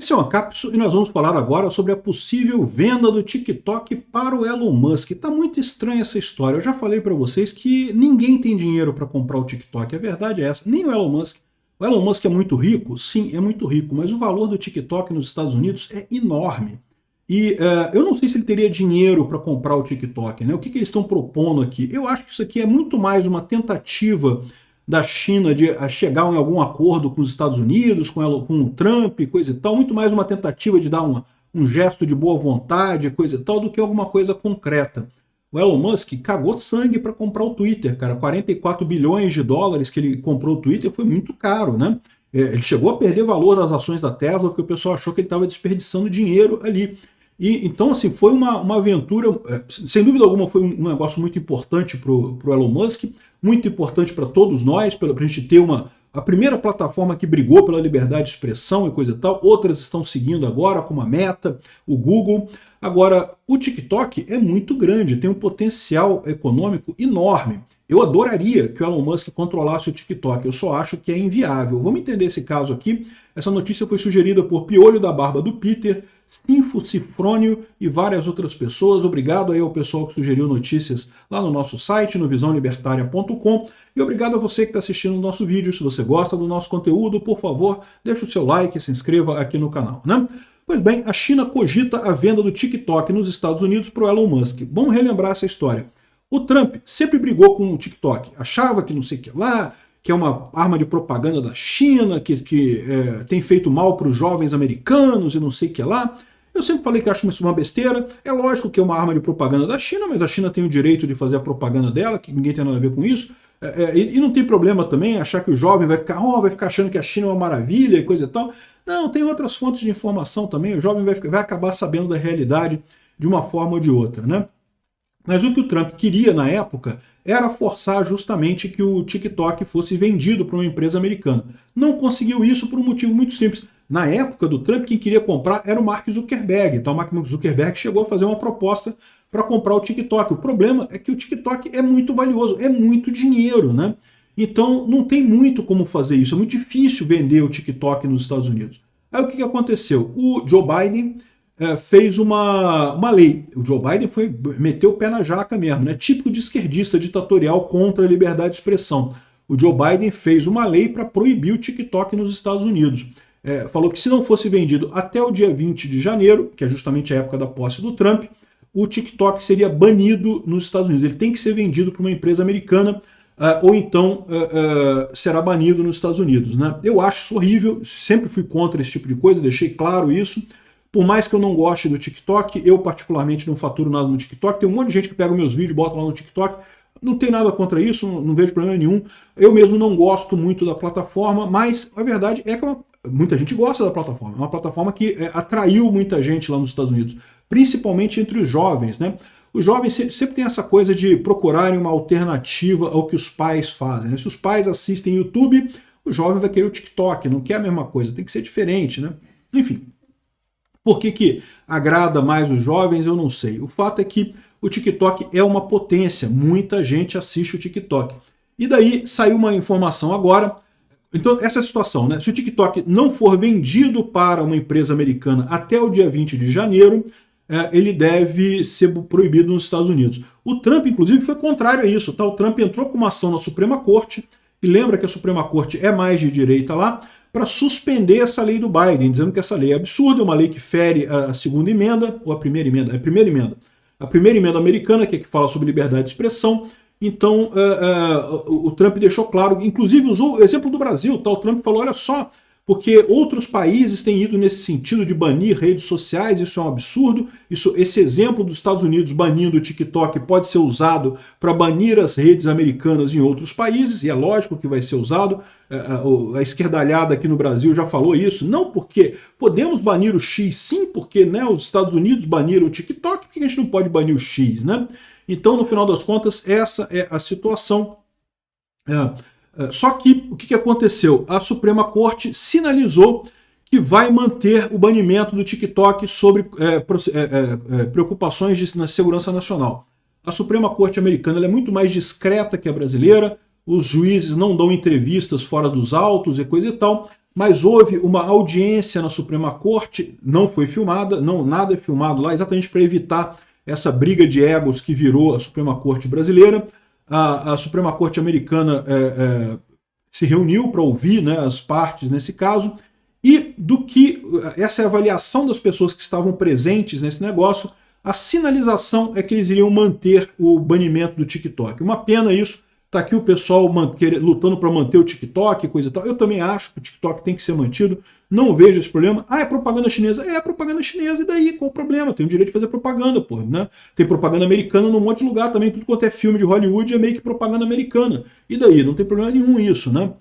Esse é uma cápsula e nós vamos falar agora sobre a possível venda do TikTok para o Elon Musk. Tá muito estranha essa história. Eu já falei para vocês que ninguém tem dinheiro para comprar o TikTok. A verdade é essa. Nem o Elon Musk. O Elon Musk é muito rico? Sim, é muito rico. Mas o valor do TikTok nos Estados Unidos é enorme. E eu não sei se ele teria dinheiro para comprar o TikTok, né? O que eles estão propondo aqui? Eu acho que isso aqui é muito mais uma tentativa da China de chegar em algum acordo com os Estados Unidos, com o Trump, coisa e tal, muito mais uma tentativa de dar um gesto de boa vontade, coisa e tal, do que alguma coisa concreta. O Elon Musk cagou sangue para comprar o Twitter, cara. 44 bilhões de dólares que ele comprou o Twitter foi muito caro, né? Ele chegou a perder valor das ações da Tesla, porque o pessoal achou que ele estava desperdiçando dinheiro ali. E, então, assim, foi uma aventura, sem dúvida alguma, foi um negócio muito importante para o Elon Musk, muito importante para todos nós, para a gente ter a primeira plataforma que brigou pela liberdade de expressão e coisa e tal. Outras estão seguindo agora, como a Meta, o Google. Agora, o TikTok é muito grande, tem um potencial econômico enorme. Eu adoraria que o Elon Musk controlasse o TikTok, eu só acho que é inviável. Vamos entender esse caso aqui. Essa notícia foi sugerida por Piolho da Barba do Peter, Sinfo Cifrônio e várias outras pessoas. Obrigado aí ao pessoal que sugeriu notícias lá no nosso site, no visãolibertaria.com. E obrigado a você que está assistindo o nosso vídeo. Se você gosta do nosso conteúdo, por favor, deixe o seu like e se inscreva aqui no canal, né? Pois bem, a China cogita a venda do TikTok nos Estados Unidos para o Elon Musk. Vamos relembrar essa história. O Trump sempre brigou com o TikTok, achava que não sei o que lá, que é uma arma de propaganda da China, que tem feito mal para os jovens americanos e não sei o que lá. Eu sempre falei que acho isso uma besteira. É lógico que é uma arma de propaganda da China, mas a China tem o direito de fazer a propaganda dela, que ninguém tem nada a ver com isso. E não tem problema também achar que o jovem vai ficar achando que a China é uma maravilha e coisa e tal. Não, tem outras fontes de informação também. O jovem vai acabar sabendo da realidade de uma forma ou de outra, né? Mas o que o Trump queria na época era forçar justamente que o TikTok fosse vendido para uma empresa americana. Não conseguiu isso por um motivo muito simples. Na época do Trump, quem queria comprar era o Mark Zuckerberg. Então o Mark Zuckerberg chegou a fazer uma proposta para comprar o TikTok. O problema é que o TikTok é muito valioso, é muito dinheiro, né? Então não tem muito como fazer isso. É muito difícil vender o TikTok nos Estados Unidos. Aí o que aconteceu? O Joe Biden fez uma lei. O Joe Biden meteu o pé na jaca mesmo, né? Típico de esquerdista ditatorial contra a liberdade de expressão. O Joe Biden fez uma lei para proibir o TikTok nos Estados Unidos. Falou que se não fosse vendido até o dia 20 de janeiro, que é justamente a época da posse do Trump, o TikTok seria banido nos Estados Unidos. Ele tem que ser vendido para uma empresa americana, ou então será banido nos Estados Unidos, né? Eu acho isso horrível, sempre fui contra esse tipo de coisa, deixei claro isso. Por mais que eu não goste do TikTok, eu particularmente não faturo nada no TikTok. Tem um monte de gente que pega meus vídeos e bota lá no TikTok. Não tem nada contra isso, não vejo problema nenhum. Eu mesmo não gosto muito da plataforma, mas a verdade é que muita gente gosta da plataforma. É uma plataforma que atraiu muita gente lá nos Estados Unidos, principalmente entre os jovens, né? Os jovens sempre têm essa coisa de procurarem uma alternativa ao que os pais fazem, né? Se os pais assistem YouTube, o jovem vai querer o TikTok, não quer a mesma coisa, tem que ser diferente, né? Enfim. Por que agrada mais os jovens, eu não sei. O fato é que o TikTok é uma potência, muita gente assiste o TikTok. E daí saiu uma informação agora. Então, essa é a situação, né? Se o TikTok não for vendido para uma empresa americana até o dia 20 de janeiro, ele deve ser proibido nos Estados Unidos. O Trump, inclusive, foi contrário a isso. Tá? O Trump entrou com uma ação na Suprema Corte, e lembra que a Suprema Corte é mais de direita lá, para suspender essa lei do Biden, dizendo que essa lei é absurda, é uma lei que fere a segunda emenda, ou a primeira emenda, a primeira emenda americana, que fala sobre liberdade de expressão. Então, o Trump deixou claro, inclusive usou o exemplo do Brasil, tá? O Trump falou, olha só, porque outros países têm ido nesse sentido de banir redes sociais, isso é um absurdo. Esse exemplo dos Estados Unidos banindo o TikTok pode ser usado para banir as redes americanas em outros países, e é lógico que vai ser usado. A esquerdalhada aqui no Brasil já falou isso, não porque podemos banir o X, sim, porque, né, os Estados Unidos baniram o TikTok, porque a gente não pode banir o X, né? Então, no final das contas, essa é a situação. Só que o que aconteceu? A Suprema Corte sinalizou que vai manter o banimento do TikTok sobre preocupações na segurança nacional. A Suprema Corte americana ela é muito mais discreta que a brasileira, os juízes não dão entrevistas fora dos autos e coisa e tal. mas houve uma audiência na Suprema Corte, não foi filmada, não, nada é filmado lá, exatamente para evitar essa briga de egos que virou a Suprema Corte brasileira. A Suprema Corte americana se reuniu para ouvir, né, as partes nesse caso, e do que essa é a avaliação das pessoas que estavam presentes nesse negócio, a sinalização é que eles iriam manter o banimento do TikTok. Uma pena isso. Tá aqui o pessoal lutando para manter o TikTok, coisa e tal. Eu também acho que o TikTok tem que ser mantido. Não vejo esse problema. Ah, é propaganda chinesa. É propaganda chinesa, e daí? Qual o problema? Tem o direito de fazer propaganda, pô, né? Tem propaganda americana num monte de lugar também. Tudo quanto é filme de Hollywood é meio que propaganda americana. E daí? Não tem problema nenhum isso, né?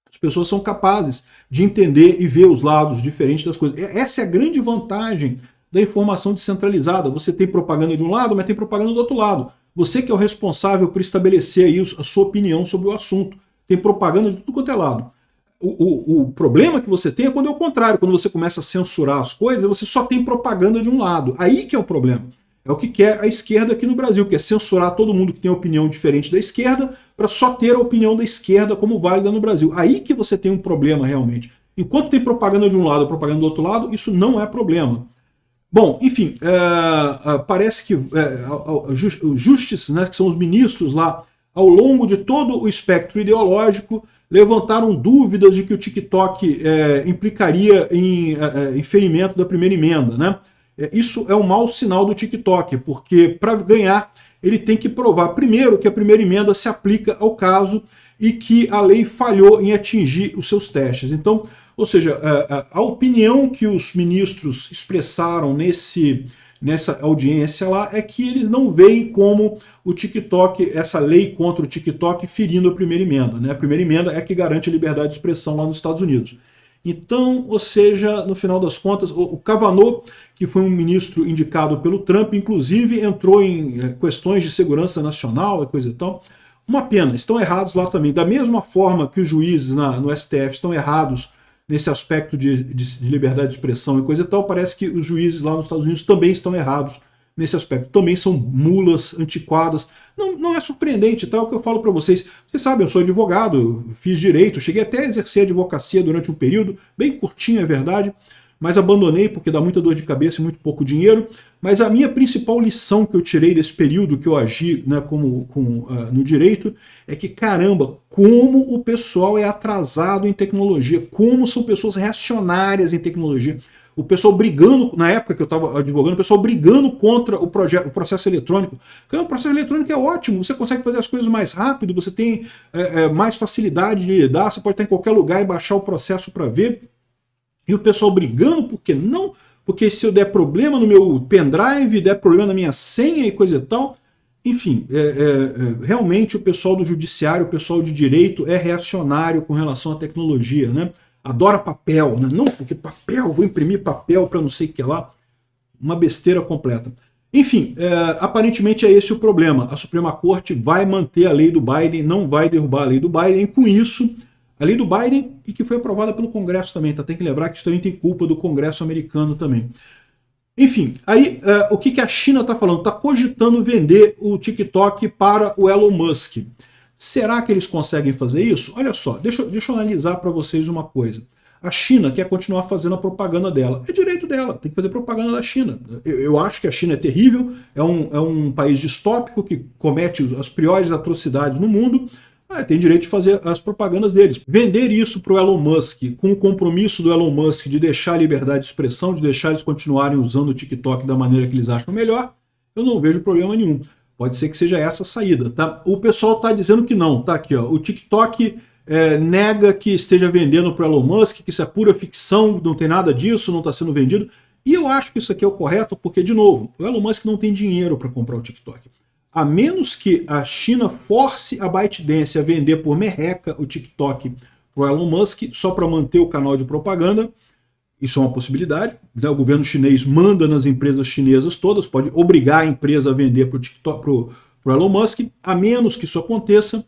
As pessoas são capazes de entender e ver os lados diferentes das coisas. Essa é a grande vantagem da informação descentralizada. Você tem propaganda de um lado, mas tem propaganda do outro lado. Você que é o responsável por estabelecer aí a sua opinião sobre o assunto. Tem propaganda de tudo quanto é lado. O problema que você tem é quando é o contrário, quando você começa a censurar as coisas, você só tem propaganda de um lado. Aí que é o problema. É o que quer a esquerda aqui no Brasil, que é censurar todo mundo que tem opinião diferente da esquerda, para só ter a opinião da esquerda como válida no Brasil. Aí que você tem um problema realmente. Enquanto tem propaganda de um lado e propaganda do outro lado, isso não é problema. Bom, enfim, parece que os justices, né, que são os ministros lá, ao longo de todo o espectro ideológico, levantaram dúvidas de que o TikTok implicaria em ferimento da primeira emenda, né? Isso é um mau sinal do TikTok, porque para ganhar ele tem que provar primeiro que a primeira emenda se aplica ao caso e que a lei falhou em atingir os seus testes. Então, ou seja, a opinião que os ministros expressaram nessa audiência lá é que eles não veem como o TikTok, essa lei contra o TikTok, ferindo a primeira emenda, né? A primeira emenda é que garante a liberdade de expressão lá nos Estados Unidos. Então, ou seja, no final das contas, o Kavanaugh, que foi um ministro indicado pelo Trump, inclusive entrou em questões de segurança nacional e coisa e tal. Uma pena, estão errados lá também. Da mesma forma que os juízes no STF estão errados nesse aspecto de liberdade de expressão e coisa e tal, parece que os juízes lá nos Estados Unidos também estão errados nesse aspecto. Também são mulas, antiquadas. Não é surpreendente, tá? É o que eu falo para vocês. Vocês sabem, eu sou advogado, fiz direito, cheguei até a exercer advocacia durante um período, bem curtinho, é verdade, mas abandonei porque dá muita dor de cabeça e muito pouco dinheiro. Mas a minha principal lição que eu tirei desse período que eu agi, né, no direito é que, caramba, como o pessoal é atrasado em tecnologia, como são pessoas reacionárias em tecnologia. O pessoal brigando, na época que eu estava advogando, o pessoal brigando contra o processo eletrônico. Então, o processo eletrônico é ótimo, você consegue fazer as coisas mais rápido, você tem mais facilidade de lidar, você pode estar em qualquer lugar e baixar o processo para ver. E o pessoal brigando, por que não? Porque se eu der problema no meu pendrive, der problema na minha senha e coisa e tal. Enfim, realmente o pessoal do judiciário, o pessoal de direito é reacionário com relação à tecnologia, né? Adora papel, né? Não, porque papel, vou imprimir papel para não sei o que lá. Uma besteira completa. Enfim, aparentemente é esse o problema. A Suprema Corte vai manter a lei do Biden, não vai derrubar a lei do Biden, e com isso, a lei do Biden, e que foi aprovada pelo Congresso também, tá? Tem que lembrar que isso também tem culpa do Congresso americano também. Enfim, aí o que a China está falando? Está cogitando vender o TikTok para o Elon Musk. Será que eles conseguem fazer isso? Olha só, deixa eu analisar para vocês uma coisa. A China quer continuar fazendo a propaganda dela. É direito dela, tem que fazer propaganda da China. Eu acho que a China é terrível, é um país distópico que comete as piores atrocidades no mundo. Tem direito de fazer as propagandas deles. Vender isso para o Elon Musk, com o compromisso do Elon Musk de deixar a liberdade de expressão, de deixar eles continuarem usando o TikTok da maneira que eles acham melhor, eu não vejo problema nenhum. Pode ser que seja essa a saída, tá? O pessoal está dizendo que não, tá aqui, ó. O TikTok nega que esteja vendendo para o Elon Musk, que isso é pura ficção, não tem nada disso, não está sendo vendido. E eu acho que isso aqui é o correto, porque, de novo, o Elon Musk não tem dinheiro para comprar o TikTok. A menos que a China force a ByteDance a vender por merreca o TikTok para o Elon Musk, só para manter o canal de propaganda, isso é uma possibilidade, né? O governo chinês manda nas empresas chinesas todas, pode obrigar a empresa a vender para o TikTok, para o Elon Musk. A menos que isso aconteça,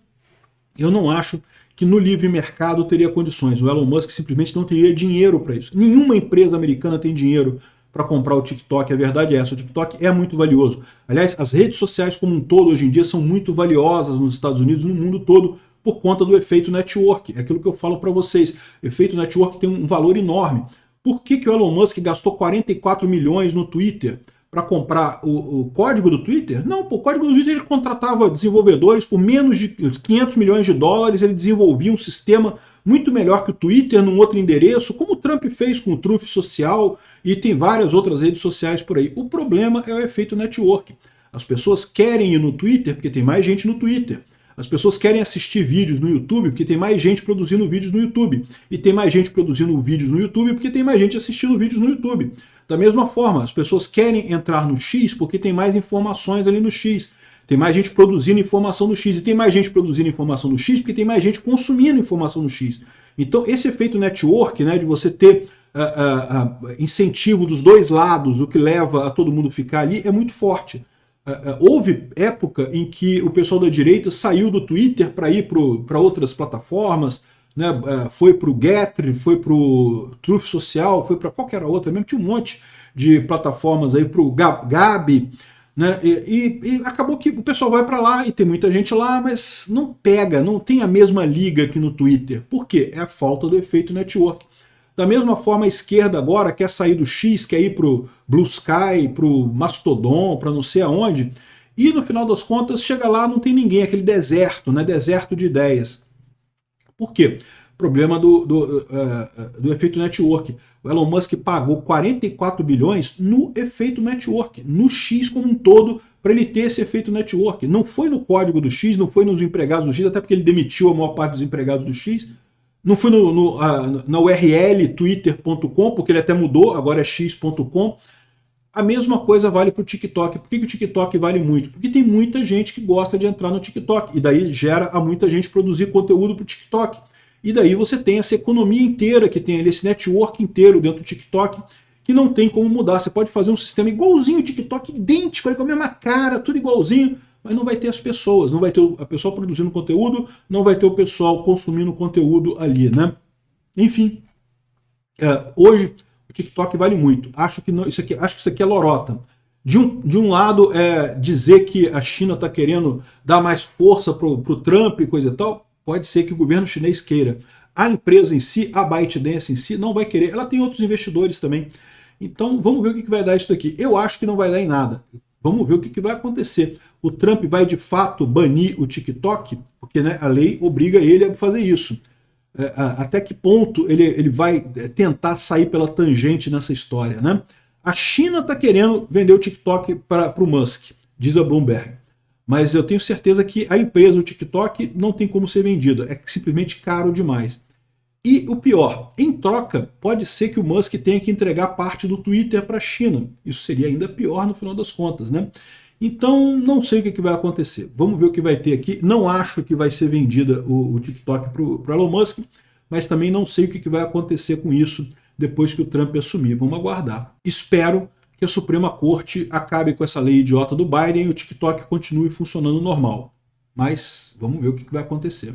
eu não acho que no livre mercado teria condições. O Elon Musk simplesmente não teria dinheiro para isso. Nenhuma empresa americana tem dinheiro para comprar o TikTok, a verdade é essa, o TikTok é muito valioso. Aliás, as redes sociais como um todo hoje em dia são muito valiosas nos Estados Unidos e no mundo todo, por conta do efeito network. É aquilo que eu falo para vocês. O efeito network tem um valor enorme. Por que o Elon Musk gastou 44 milhões no Twitter para comprar o código do Twitter? Não, o código do Twitter ele contratava desenvolvedores por menos de 500 milhões de dólares, ele desenvolvia um sistema muito melhor que o Twitter num outro endereço, como o Trump fez com o Truth Social e tem várias outras redes sociais por aí. O problema é o efeito network. As pessoas querem ir no Twitter porque tem mais gente no Twitter. As pessoas querem assistir vídeos no YouTube porque tem mais gente produzindo vídeos no YouTube. E tem mais gente produzindo vídeos no YouTube porque tem mais gente assistindo vídeos no YouTube. Da mesma forma, as pessoas querem entrar no X porque tem mais informações ali no X. Tem mais gente produzindo informação no X. E tem mais gente produzindo informação no X porque tem mais gente consumindo informação no X. Então esse efeito network, né, de você ter incentivo dos dois lados, o que leva a todo mundo ficar ali, é muito forte. Houve época em que o pessoal da direita saiu do Twitter para ir para outras plataformas, né? Foi para o Getter, foi para o Truth Social, foi para qualquer outra, mesmo tinha um monte de plataformas aí, para o Gabi, né? E acabou que o pessoal vai para lá e tem muita gente lá, mas não pega, não tem a mesma liga que no Twitter. Por quê? É a falta do efeito network. Da mesma forma, a esquerda agora quer sair do X, quer ir para o Blue Sky, para o Mastodon, para não sei aonde, e no final das contas chega lá, não tem ninguém, aquele deserto, né? Deserto de ideias. Por quê? Problema do efeito network. O Elon Musk pagou 44 bilhões no efeito network, no X como um todo, para ele ter esse efeito network. Não foi no código do X, não foi nos empregados do X, até porque ele demitiu a maior parte dos empregados do X. Não foi na URL twitter.com, porque ele até mudou, agora é x.com. A mesma coisa vale para o TikTok. Por que o TikTok vale muito? Porque tem muita gente que gosta de entrar no TikTok, e daí gera a muita gente produzir conteúdo para o TikTok. E daí você tem essa economia inteira, que tem ali esse network inteiro dentro do TikTok, que não tem como mudar. Você pode fazer um sistema igualzinho ao TikTok, idêntico, com a mesma cara, tudo igualzinho, mas não vai ter as pessoas, não vai ter a pessoa produzindo conteúdo, não vai ter o pessoal consumindo conteúdo ali, né? Enfim, hoje o TikTok vale muito. Acho que isso aqui é lorota. De um lado, dizer que a China está querendo dar mais força para o Trump e coisa e tal, pode ser que o governo chinês queira. A empresa em si, a ByteDance em si, não vai querer. Ela tem outros investidores também. Então, vamos ver o que vai dar isso daqui. Eu acho que não vai dar em nada. Vamos ver o que vai acontecer. O Trump vai de fato banir o TikTok, porque, né, a lei obriga ele a fazer isso. Até que ponto ele vai tentar sair pela tangente nessa história, né? A China está querendo vender o TikTok para o Musk, diz a Bloomberg. Mas eu tenho certeza que a empresa, o TikTok, não tem como ser vendida. É simplesmente caro demais. E o pior, em troca, pode ser que o Musk tenha que entregar parte do Twitter para a China. Isso seria ainda pior no final das contas, né? Então, não sei o que vai acontecer. Vamos ver o que vai ter aqui. Não acho que vai ser vendida o TikTok para o Elon Musk, mas também não sei o que vai acontecer com isso depois que o Trump assumir. Vamos aguardar. Espero que a Suprema Corte acabe com essa lei idiota do Biden e o TikTok continue funcionando normal. Mas vamos ver o que vai acontecer.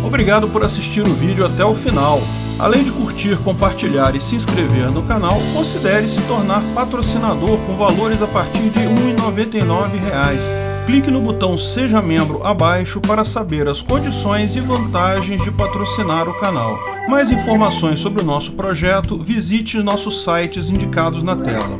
Obrigado por assistir o vídeo até o final. Além de curtir, compartilhar e se inscrever no canal, considere se tornar patrocinador com valores a partir de R$ 1,99. Clique no botão Seja Membro abaixo para saber as condições e vantagens de patrocinar o canal. Mais informações sobre o nosso projeto, visite nossos sites indicados na tela.